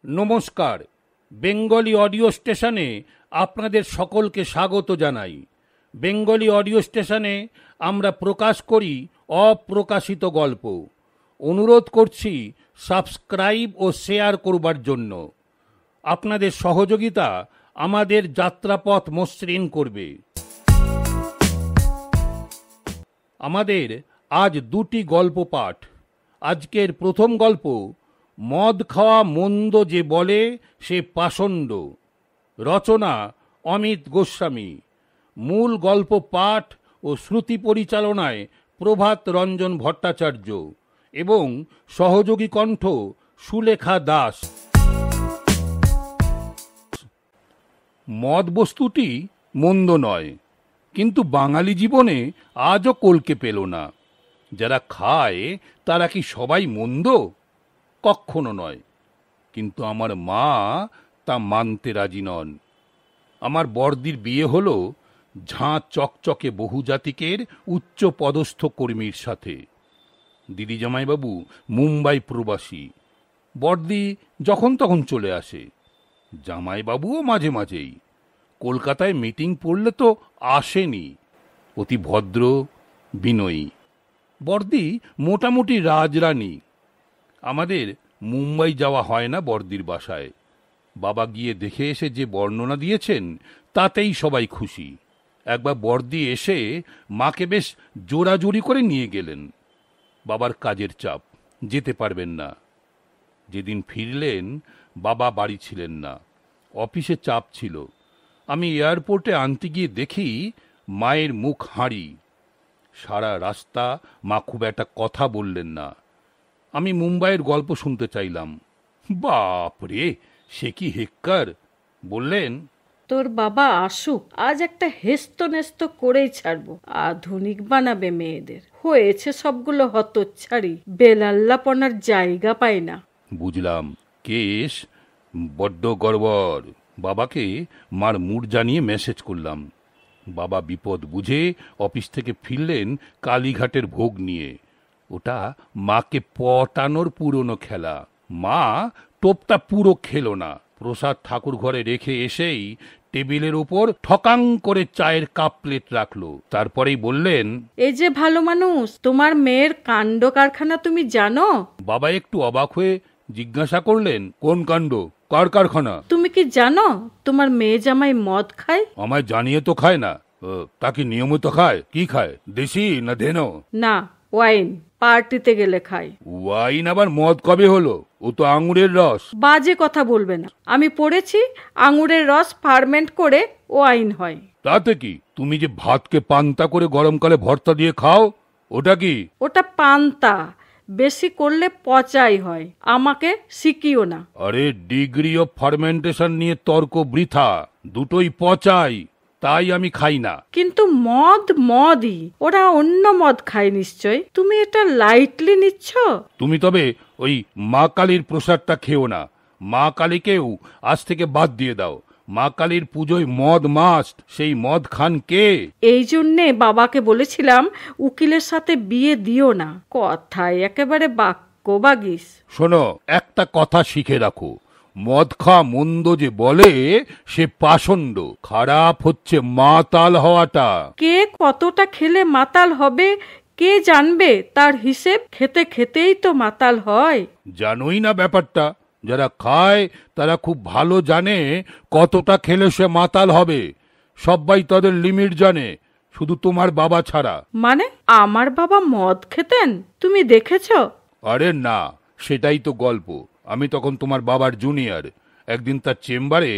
নমস্কার, Bengali audio স্টেশনে আপনাদের সকলকে স্বাগত জানাই। বেঙ্গলি অডিও স্টেশনে আমরা প্রকাশ করি অপ্রকাশিত গল্প। অনুরোধ করছি সাবস্ক্রাইব ও শেয়ার করবার জন্য। আপনাদের সহযোগিতা আমাদের যাত্রাপথ মসৃণ করবে। আমাদের আজ দুটি গল্প পাঠ। আজকের প্রথম গল্প, মদ খাওয়া মন্দ যে বলে সে পাষণ্ড। রচনা অমিত গোস্বামী। মূল গল্প পাঠ ও শ্রুতি পরিচালনায় প্রভাত রঞ্জন ভট্টাচার্য এবং সহযোগী কণ্ঠ সুলেখা দাস। মদ বস্তুটি মন্দ নয়, কিন্তু বাঙালি জীবনে আজও কলকে পেল না। যারা খায় তারা কি সবাই মন্দ? কখনো নয়। কিন্তু আমার মা তা মানতে রাজি নন। আমার বড়দির বিয়ে হলো ঝাঁ চকচকে বহুজাতিকের উচ্চ পদস্থ কর্মীর সাথে। দিদি জামাইবাবু মুম্বাই প্রবাসী। বড়দি যখন তখন চলে আসে। জামাইবাবুও মাঝে মাঝেই। কলকাতায় মিটিং পড়লে তো আসেনি। অতি ভদ্র, বিনয়ী। বড়দি মোটামুটি রাজরানী। আমাদের মুম্বাই যাওয়া হয় না বড়দির বাসায়। বাবা গিয়ে দেখে এসে যে বর্ণনা দিয়েছেন তাতেই সবাই খুশি। একবার বড়দি এসে মাকে বেশ জোরাজুরি করে নিয়ে গেলেন। বাবার কাজের চাপ, যেতে পারবেন না। যেদিন ফিরলেন বাবা বাড়ি ছিলেন না, অফিসে চাপ ছিল। আমি এয়ারপোর্টে আনতে গিয়ে দেখি মায়ের মুখ হাঁড়ি। সারা রাস্তা মা খুব একটা কথা বললেন না। আমি মুম্বাইয়ের গল্প শুনতে চাইলাম। বাপ রে, সে কি হেক্কার! বললেন, তোর বাবা আসুক, আজ একটা হেস্ত নেস্ত করেই ছাড়বো। আধুনিক বানাবে মেয়েদের। হয়েছে সবগুলো হতচ্ছাড়ি, বেলাল্লাপনার জায়গা পায় না। বুঝলাম, কেশ বড্ড গড়বড়। বাবাকে মার মুড জানিয়ে মেসেজ করলাম। বাবা বিপদ বুঝে অফিস থেকে ফিরলেন কালীঘাটের ভোগ নিয়ে। ওটা মাকে পটানোর পুরনো খেলা। মা টোপটা পুরো খেলো না। প্রসাদ ঠাকুর ঘরে রেখে এসেই টেবিলের ওপর ঠকাং করে চায়ের কাপ প্লেট রাখলো। তারপরেই বললেন, এই যে ভালো মানুষ, তোমার মেয়ের কাণ্ড কারখানা তুমি জানো? বাবা একটু অবাক হয়ে জিজ্ঞাসা করলেন, কোন কাণ্ড, কার কারখানা? তুমি কি জানো তোমার মেয়ে জামাই মদ খায়? আমায় জানিয়ে তো খায় না। তা কি নিয়মিত খায়? কি খায়, দেশি না ধেনো? না, ওয়াইন। পার্টিতে গেলে খায়। ওয়াইন আবার মদ কবে হলো? ও তো আঙুরের রস। বাজে কথা বলবে না। আমি পড়েছি আঙুরের রস ফার্মেন্ট করে ওয়াইন হয়। তাতে কি? তুমি যে ভাতকে পান্তা করে গরমকালে ভর্তা দিয়ে খাও, ওটা কি? ওটা পান্তা। বেশি করলে পচাই হয়। আমাকে শিখিও না। আরে, ডিগ্রি অফ ফার্মেন্টেশন নিয়ে তর্ক বৃথা। দুটোই পচাই, তাই আমি খাই না। কিন্তু মদ মদই, ওরা অন্য মদ খায় নিশ্চয়। তুমি এটা লাইটলি নিচ্ছ। তুমি তবে ওই মা কালীর প্রসাদটা খেও না। মা কালীকেও আজ থেকে বাদ দিয়ে দাও। মা কালীর পুজোয় মদ মাস্ট। সেই মদ খান কে? এই জন্যে বাবাকে বলেছিলাম উকিলের সাথে বিয়ে দিও না। কথায় একেবারে বাক্য বাগিস। শোনো, একটা কথা শিখে রাখো, মদ খাওয়া মন্দ যে বলে সে পাষণ্ড। খারাপ হচ্ছে মাতাল হওয়াটা। কে কতটা খেলে মাতাল হবে কে জানবে? তার হিসেব খেতে খেতেই তো মাতাল হয়। জানোই না ব্যাপারটা? যারা খায় তারা খুব ভালো জানে কতটা খেলে সে মাতাল হবে। সবাই তাদের লিমিট জানে, শুধু তোমার বাবা ছাড়া। মানে আমার বাবা মদ খেতেন? তুমি দেখেছ? আরে না, সেটাই তো গল্প। আমি তখন তোমার বাবার জুনিয়র। একদিন তার চেম্বারে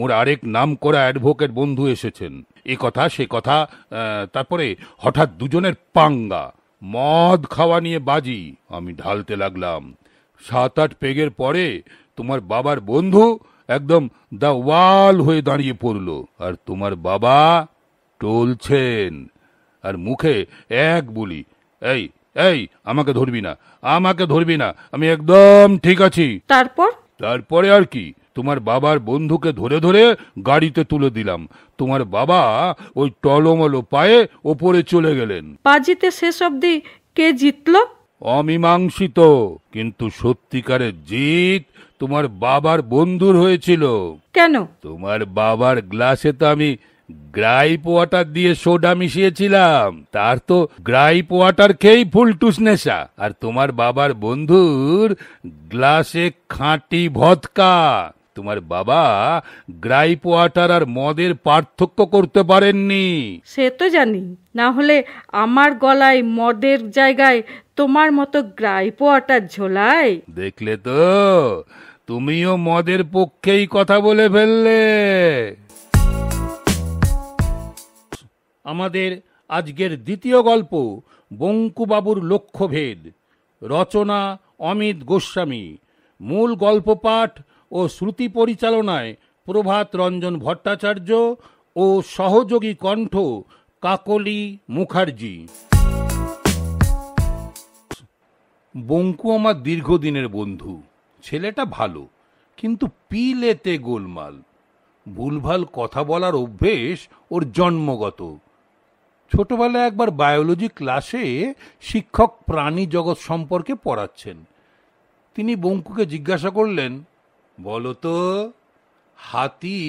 ওর আরেক নাম করা অ্যাডভোকেট বন্ধু এসেছেন। এ কথা সে কথা, তারপরে হঠাৎ দুজনের পাঙ্গা। মদ খাওয়া নিয়ে বাজি। আমি ঢালতে লাগলাম। 7-8 পেগের পরে তোমার বাবার বন্ধু একদম দা ওয়াল হয়ে দাঁড়িয়ে পড়ল। আর তোমার বাবা টলছেন, আর মুখে এক বুলি, এই এই আমাকে ধরবি না, আমাকে ধরবি না, আমি একদম ঠিক আছি। তারপরে আর কি, তোমার বাবার বন্ধুকে ধরে ধরে গাড়িতে তুলে দিলাম। তোমার বাবা ওই টলমলো পায়ে ওপরে চলে গেলেন। বাজিতে শেষ অবধি কে জিতলো? অমীমাংসিত, কিন্তু সত্যিকারের জিত তোমার বাবার বন্ধুর হয়েছিল। কেন? তোমার বাবার গ্লাসে তো আমি গ্রাইপ ওয়াটার দিয়ে সোডা মিশিয়েছিলাম, তার তো গ্রাইপ ওয়াটার খেয়েই ফুলটুস নেশা। আর তোমার বাবার বন্ধুর গ্লাসে খাঁটি ভদকা। তোমার বাবা গ্রাইপ ওয়াটার আর মদের পার্থক্য করতে পারেননি। সে তো জানি, না হলে আমার গলায় মদের জায়গায় তোমার মতো গ্রাইপ ওয়াটার ঝোলায়। দেখলে তো, তুমিও মদের পক্ষেই কথা বলে ফেললে। আমাদের আজকের দ্বিতীয় গল্প বঙ্কুবাবুর লক্ষ্যভেদ। রচনা অমিত গোস্বামী। মূল গল্প পাঠ ও শ্রুতি পরিচালনায় প্রভাত রঞ্জন ভট্টাচার্য ও সহযোগী কণ্ঠ কাকলি মুখার্জি। বঙ্কু আমার দীর্ঘদিনের বন্ধু। ছেলেটা ভালো, কিন্তু পিলেতে গোলমাল। ভুলভাল কথা বলার অভ্যেস ওর জন্মগত। ছোটবেলায় একবার বায়োলজি ক্লাসে শিক্ষক প্রাণী জগৎ সম্পর্কে পড়াচ্ছেন। তিনি বঙ্কুকে জিজ্ঞাসা করলেন, বলো তো, হাতি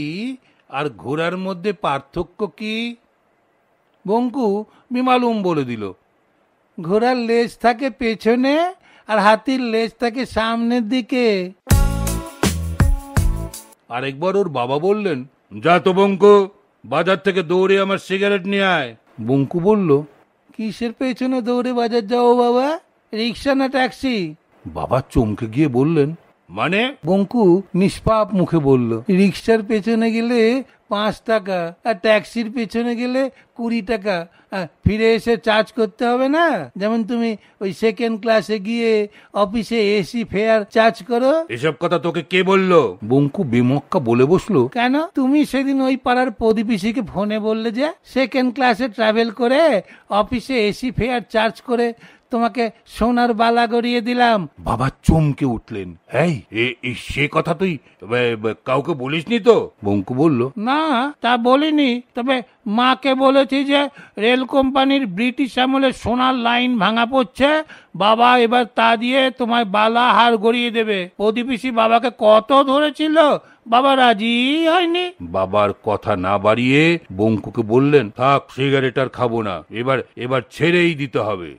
আর ঘোড়ার মধ্যে পার্থক্য কি? বঙ্কু বিমালুম বলে দিল, ঘোড়ার লেজ থাকে পেছনে আর হাতির লেজ থাকে সামনের দিকে। আরেকবার ওর বাবা বললেন, যা তো বঙ্কু, বাজার থেকে দৌড়ে আমার সিগারেট নিয়ে আয়। বঙ্কু বলল, কিসের পেছনে দৌড়ে বাজার যাও বাবা, রিক্সা না ট্যাক্সি? বাবা চমকে গিয়ে বললেন, মানে? বঙ্কু নিষ্পাপ মুখে বলল, রিক্সার পেছনে গেলে 5 টাকা আর ট্যাক্সির পেছনে গেলে 20 টাকা। ফিরে এসে চার্জ করতে হবে না, যেমন তুমি ওই সেকেন্ড ক্লাসে গিয়ে অফিসে এসি ফেয়ার চার্জ করো। এসব কথা তোকে কে বললো? বঙ্কু বেমক্কা বলে বসলো, কেন? তুমি সেদিন ওই পাড়ার প্রতিবেশীকে ফোনে বললে যে সেকেন্ড ক্লাসে ট্রাভেল করে অফিসে এসি ফেয়ার চার্জ করে তোমাকে সোনার বালা গড়িয়ে দিলাম। বাবা চমকে উঠলেন, এই সে কথা তুই কাউকে বলিসনি তো? বঙ্কু বলল, না তা বলিনি, তবে মাকে বলেছি যে রেল কোম্পানির ব্রিটিশ আমলে সোনার লাইন ভাঙা পড়ছে, বাবা এবার তা দিয়ে তোমায় বালা হার গড়িয়ে দেবে। প্রতিবেশী বাবাকে কত ধরেছিল, বাবা রাজি হয়নি। বাবার কথা না বাড়িয়ে বঙ্কুকে বললেন, থাক, সিগারেট আর খাবো না, এবার ছেড়েই দিতে হবে।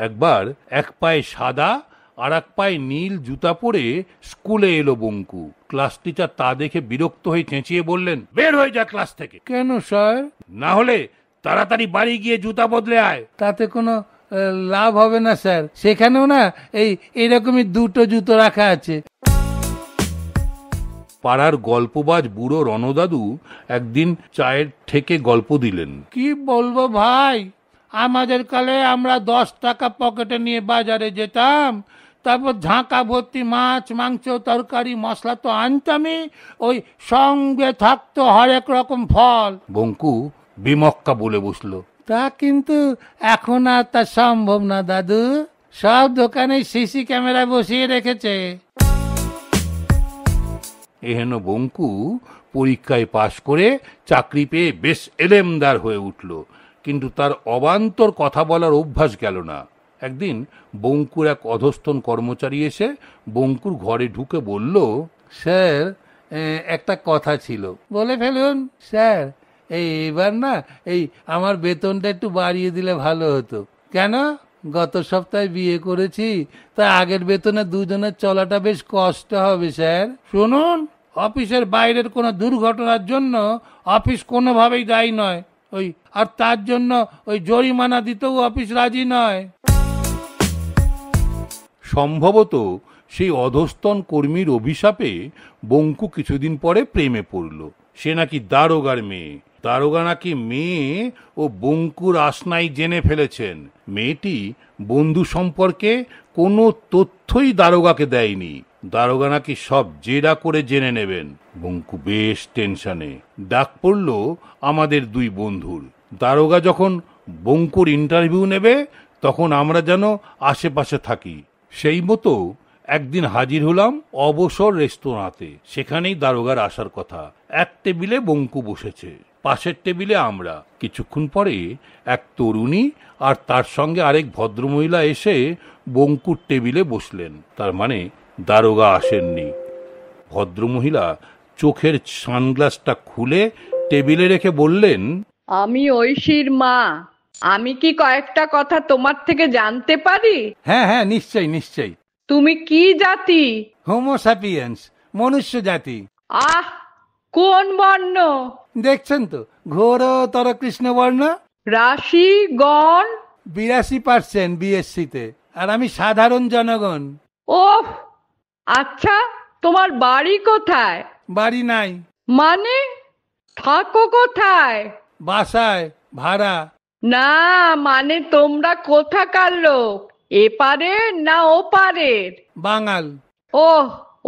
একবার এক পায়ে সাদা আর এক পায়ে নীল জুতা পরে স্কুলে এলো বঙ্কু। ক্লাস টিচার তা দেখে বিরক্ত হয়ে চেঁচিয়ে বললেন, বের হয়ে যা ক্লাস থেকে। কেন স্যার? না হলে তাড়াতাড়ি বাড়ি গিয়ে জুতা বদলে আয়। তাতে কোনো লাভ হবে না স্যার, সেখানেও না এইরকমই 2টো জুতো রাখা আছে। পাড়ার গল্পবাজ বুড়ো রণদাদু একদিন চায়ের ঠেকে গল্প দিলেন। কি বলবো ভাই, আমাদের কালে আমরা 10 টাকা পকেটে নিয়ে বাজারে যেতাম, তারপর ঝাঁকা ভর্তি মাছ মাংস তরকারি মশলা তো আনতামই, ওই সঙ্গে থাকতো হরেক রকম ফল। বঙ্কু বিমক্কা বলে বসলো, তা কিন্তু এখন আর তা সম্ভব না দাদু, সব দোকানে সিসি ক্যামেরা বসিয়ে রেখেছে। এহেন বঙ্কু পরীক্ষায় পাশ করে চাকরি পেয়ে বেশ এলেমদার হয়ে উঠল, কিন্তু তার অবান্তর কথা বলার অভ্যাস গেল না। একদিন বঙ্কুর এক অধস্তন কর্মচারী এসে বঙ্কুর ঘরে ঢুকে বলল, স্যার একটা কথা ছিল। বলে ফেলুন স্যার। এইবার না আমার বেতনটা একটু বাড়িয়ে দিলে ভালো হতো। কেন? গত সপ্তাহে বিয়ে করেছি, তা আগের বেতনে দুজনের চলাটা বেশ কষ্ট হবে স্যার। শুনুন, অফিসের বাইরের কোনো দুর্ঘটনার জন্য অফিস কোনোভাবেই দায়ী নয়, আর তার জন্য জরিমানা দিতেও অফিস রাজি নয়। সম্ভবত সেই অধস্তন কর্মীর অভিশাপে বঙ্কু কিছুদিন পরে প্রেমে পড়ল। সে নাকি দারোগার মেয়ে। দারোগা নাকি মেয়ে ও বঙ্কুর আশনাই জেনে ফেলেছেন। মেয়েটি বন্ধু সম্পর্কে কোনো তথ্যই দারোগাকে দেয়নি। দারোগা নাকি সব জেরা করে জেনে নেবেন। বঙ্কু বেশ টেনশনে। ডাক পড়ল আমাদের 2 বন্ধুর। দারোগা যখন বঙ্কুর ইন্টারভিউ নেবে তখন আমরা যেন আশেপাশে থাকি। সেই মতো একদিন হাজির হলাম অবসর রেস্তোরাঁতে। সেখানেই দারোগার আসার কথা। এক টেবিলে বঙ্কু বসেছে, পাশের টেবিলে আমরা। কিছুক্ষণ পরে এক তরুণী আর তার সঙ্গে আরেক ভদ্রমহিলা এসে বঙ্কুর টেবিলে বসলেন। তার মানে দারোগা আসেননি। ভদ্রমহিলা চোখের সানগ্লাসটা খুলে টেবিলে রেখে বললেন, আমি ঐশীর মা। আমি কি কয়েকটা কথা তোমার থেকে জানতে পারি? হ্যাঁ হ্যাঁ, নিশ্চয়ই নিশ্চয়ই। তুমি কি জাতি? হোমো স্যাপিয়েন্স, মনুষ্য জাতি। আহ, কোন বর্ণ? দেখছেন তো, ঘোরতর কৃষ্ণবর্ণ। রাশি, গণ? 82% বিএসসিতে, আর আমি সাধারণ জনগণ। ওহ, আচ্ছা, তোমার বাড়ি কোথায়? বাড়ি নাই। মানে থাকো কোথায়? বাসায় ভাড়া। না, মানে তোমরা কোথাকার লোক? এপারের না ওপারের? বাঙাল। ওহ,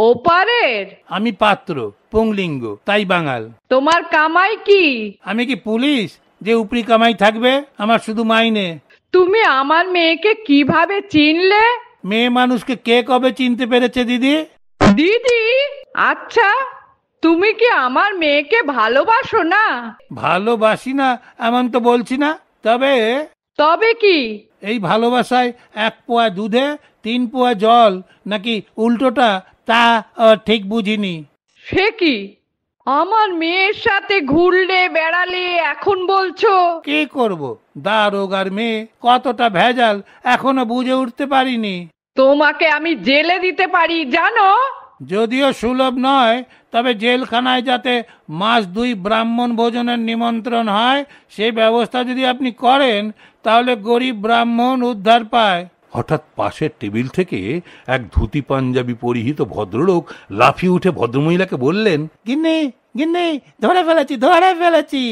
ওপারের। আমি পাত্র, পুংলিঙ্গ, তাই বাঙাল। তোমার কামাই কি? আমি কি পুলিশ যে উপরি কামাই থাকবে? আমার শুধু মাইনে। তুমি আমার মেয়েকে কিভাবে চিনলে? মেয়ে মানুষকে কে কবে চিনতে পেরেছে দিদি? দিদি? আচ্ছা, তুমি কি আমার মেয়েকে ভালোবাসো না? ভালোবাসি না এমন তো বলছি না, তবে তবে কি? এই ভালোবাসায় 1 পোয়া দুধে 3 পোয়া জল, নাকি উল্টোটা, তা ঠিক বুঝিনি। সে কি? আমার মেয়ের সাথে ঘুরলে বেড়ালে এখন বলছো? কি করব, দারোগার মেয়ে, কতটা ভেজাল এখনো বুঝে উঠতে পারিনি। তোমাকে আমি জেলে দিতে পারি, জানো? যদিও সুলভ নয়, তবে জেলখানায় যাতে মাস 2 ব্রাহ্মণ ভোজনের নিমন্ত্রণ হয়, সেই ব্যবস্থা যদি আপনি করেন, তাহলে গরিব ব্রাহ্মণ উদ্ধার পায়। হঠাৎ পাশের টেবিল থেকে এক ধুতি পাঞ্জাবি পরিহিত ভদ্রলোক লাফিয়ে উঠে ভদ্রমহিলাকে বললেন, গিন্নি গিন্নি, ধরে ফেলেছি।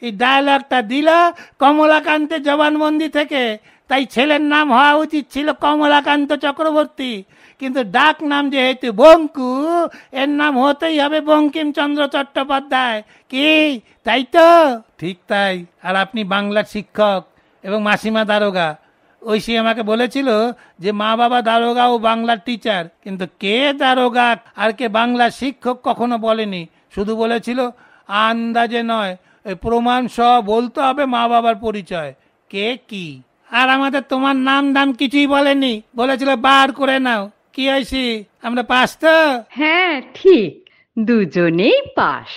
এই ডায়লগটা দিল কমলাকান্তের জবানবন্দি থেকে। তাই ছেলের নাম হওয়া উচিত ছিল কমলাকান্ত চক্রবর্তী, কিন্তু ডাক নাম যেহেতু বঙ্কু, এর নাম হতেই হবে বঙ্কিমচন্দ্র চট্টোপাধ্যায়। কি, তাই তো? ঠিক তাই। আর আপনি বাংলার শিক্ষক এবং মাসিমা দারোগা। ঐশী আমাকে বলেছিল যে মা বাবা দারোগা ও বাংলার টিচার, কিন্তু কে দারোগা আর কে বাংলার শিক্ষক কখনো বলেনি। শুধু বলেছিল আন্দাজে নয়, প্রমাণ সহ বলতে হবে মা বাবার পরিচয়, কে কি। আর আমাদের তোমার নাম দাম কিছুই বলেনি, বলেছিল বার করে নাও। কি হয়েছি, আমরা পাস তো? হ্যাঁ, ঠিক, দুজনেই পাস।